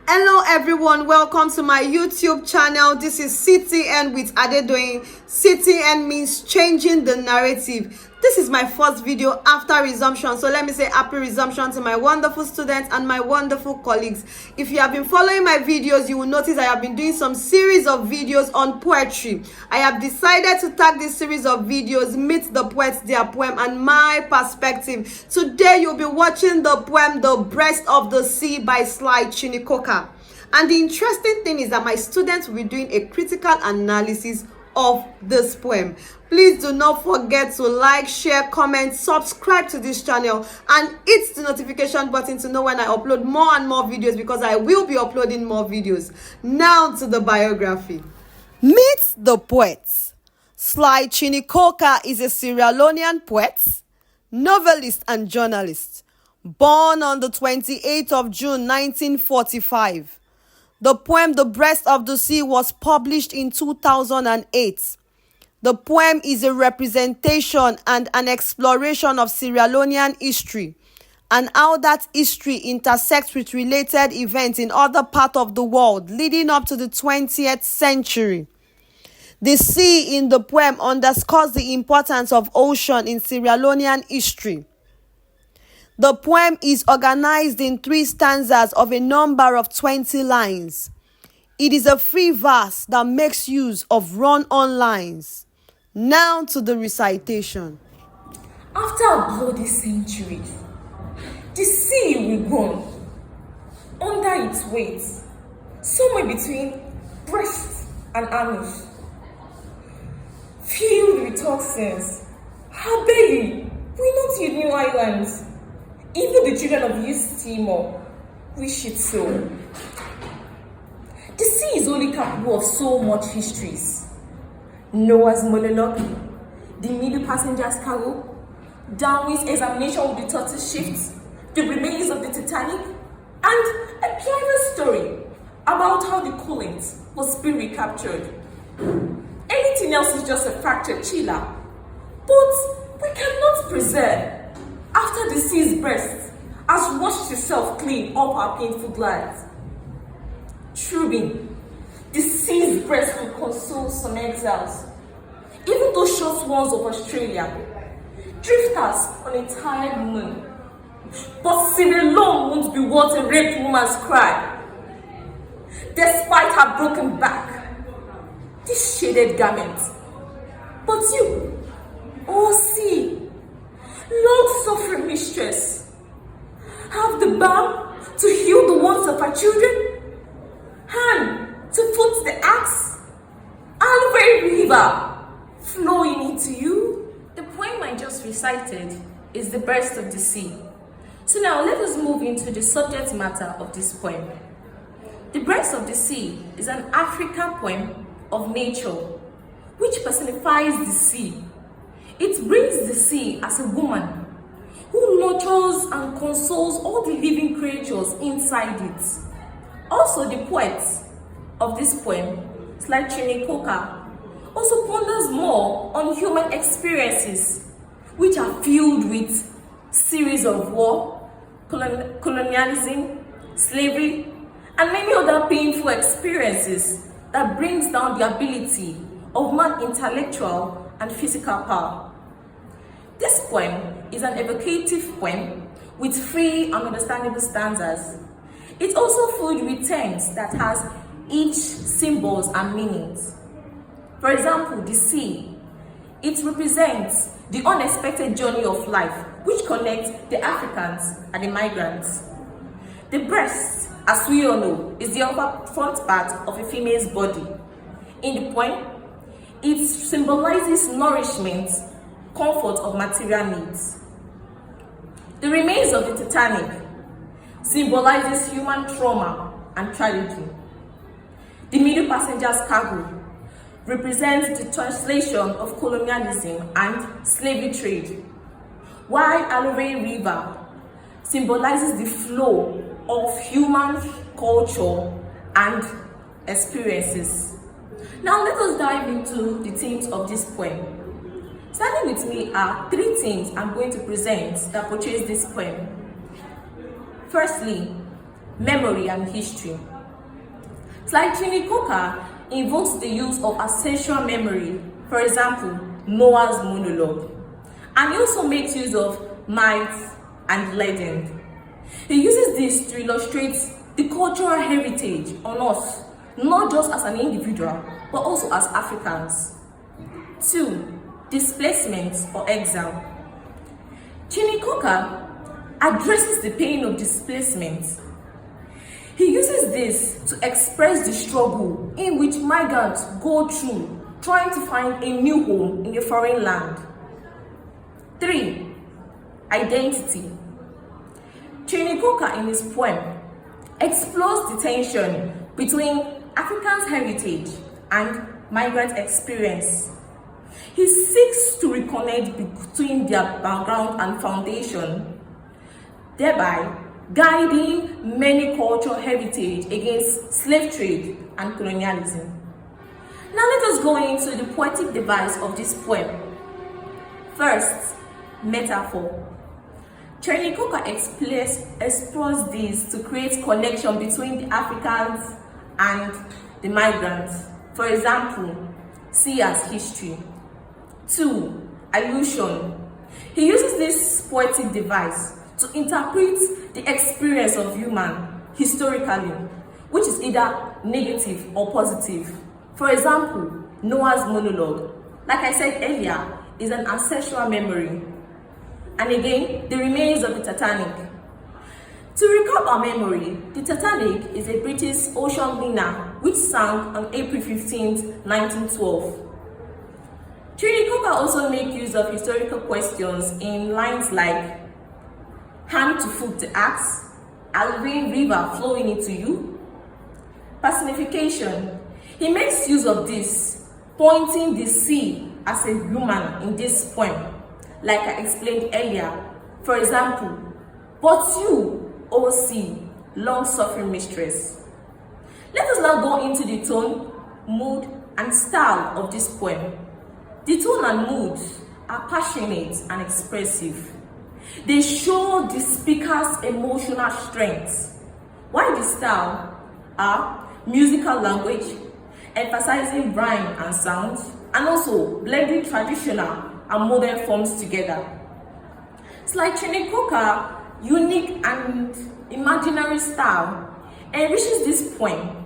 Hello everyone, welcome to my YouTube channel. This is CTN with Adedoyin. CTN means changing the narrative. This is my first video after resumption, so let me say happy resumption to my wonderful students and my wonderful colleagues. If you have been following my videos, you will notice I have been doing some series of videos on poetry. I have decided to tag this series of videos Meet the Poets, Their Poem, and My Perspective. Today you'll be watching the poem The Breast of the Sea by Cheney. And the interesting thing is that my students will be doing a critical analysis of this poem. Please do not forget to like, share, comment, subscribe to this channel, and hit the notification button to know when I upload more and more videos, because I will be uploading more videos. Now to the biography. Meet the poets. Cheney is a Sierra-Leonean poet, novelist, and journalist. Born on the 28th of June 1945. The poem The Breast of the Sea was published in 2008. The poem is a representation and an exploration of Sierra Leonean history and how that history intersects with related events in other parts of the world leading up to the 20th century. The sea in the poem underscores the importance of ocean in Sierra Leonean history. The poem is organized in 3 stanzas of a number of 20 lines. It is a free verse that makes use of run-on lines. Now to the recitation. After a bloody century, the sea will run under its weight, somewhere between breast and anus. Filled with toxins, her belly will not yield new islands. Even the children of East Timor wish it so. The sea is only capable of so much histories. Noah's monologue, the middle passenger's cargo, Darwin's examination of the tortoise shifts, the remains of the Titanic, and a driver's story about how the coolant was being recaptured. Anything else is just a fractured chiller. But we cannot preserve after the sea's breast has washed itself clean of our painful glands. Truly, the sea's breast will console some exiles, even those short ones of Australia, drifters on a tired moon. But Sierra-Leone won't be what a raped woman's cry. Despite her broken back, this shaded garment. But you, oh sea, long-suffering mistress, have the balm to heal the wounds of her children, hand to foot the axe, and very river flowing into you. The poem I just recited is The Breast of the Sea. So now let us move into the subject matter of this poem. The Breast of the Sea is an African poem of nature which personifies the sea. It brings the sea as a woman who nurtures and consoles all the living creatures inside it. Also, the poet of this poem, Cheney, also ponders more on human experiences which are filled with series of war, colonialism, slavery, and many other painful experiences that brings down the ability of man's intellectual and physical power. This poem is an evocative poem with free and understandable stanzas. It's also filled with terms that has each symbols and meanings. For example, the sea. It represents the unexpected journey of life which connects the Africans and the migrants. The breast, as we all know, is the upper front part of a female's body. In the poem, it symbolizes nourishment, comfort of material needs. The remains of the Titanic symbolizes human trauma and tragedy. The middle passenger's cargo represents the translation of colonialism and slavery trade, while Aloe River symbolizes the flow of human culture and experiences. Now let us dive into the themes of this poem. Starting with me are 3 themes I'm going to present that portrays this poem. Firstly, memory and history. It's like Cheney invokes the use of ancestral memory, for example, Noah's monologue. And he also makes use of myth and legend. He uses this to illustrate the cultural heritage on us, not just as an individual, but also as Africans. 2. Displacement or exile. Cheney addresses the pain of displacement. He uses this to express the struggle in which migrants go through trying to find a new home in a foreign land. 3. Identity. Cheney in his poem explores the tension between Africans' heritage and migrant experience. He seeks to reconnect between their background and foundation, thereby guiding many cultural heritage against slave trade and colonialism. Now let us go into the poetic device of this poem. First, metaphor. Cheney explores this to create connection between the Africans and the migrants. For example, see as history. 2. Allusion. He uses this poetic device to interpret the experience of human historically, which is either negative or positive. For example, Noah's monologue, like I said earlier, is an ancestral memory. And again, the remains of the Titanic. To recap our memory, the Titanic is a British ocean liner which sank on April 15, 1912. Cheney also makes use of historical questions in lines like, hand to foot the axe, Alvin River flowing into you. Personification. He makes use of this, pointing the sea as a human in this poem, like I explained earlier. For example, but you, O sea, long-suffering mistress. Let us now go into the tone, mood, and style of this poem. The tone and mood are passionate and expressive. They show the speaker's emotional strength, while the style are musical language, emphasizing rhyme and sound, and also blending traditional and modern forms together. It's like Cheney unique and imaginary style enriches this poem,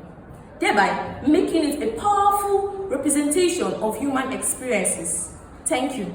thereby making it a powerful representation of human experiences. Thank you.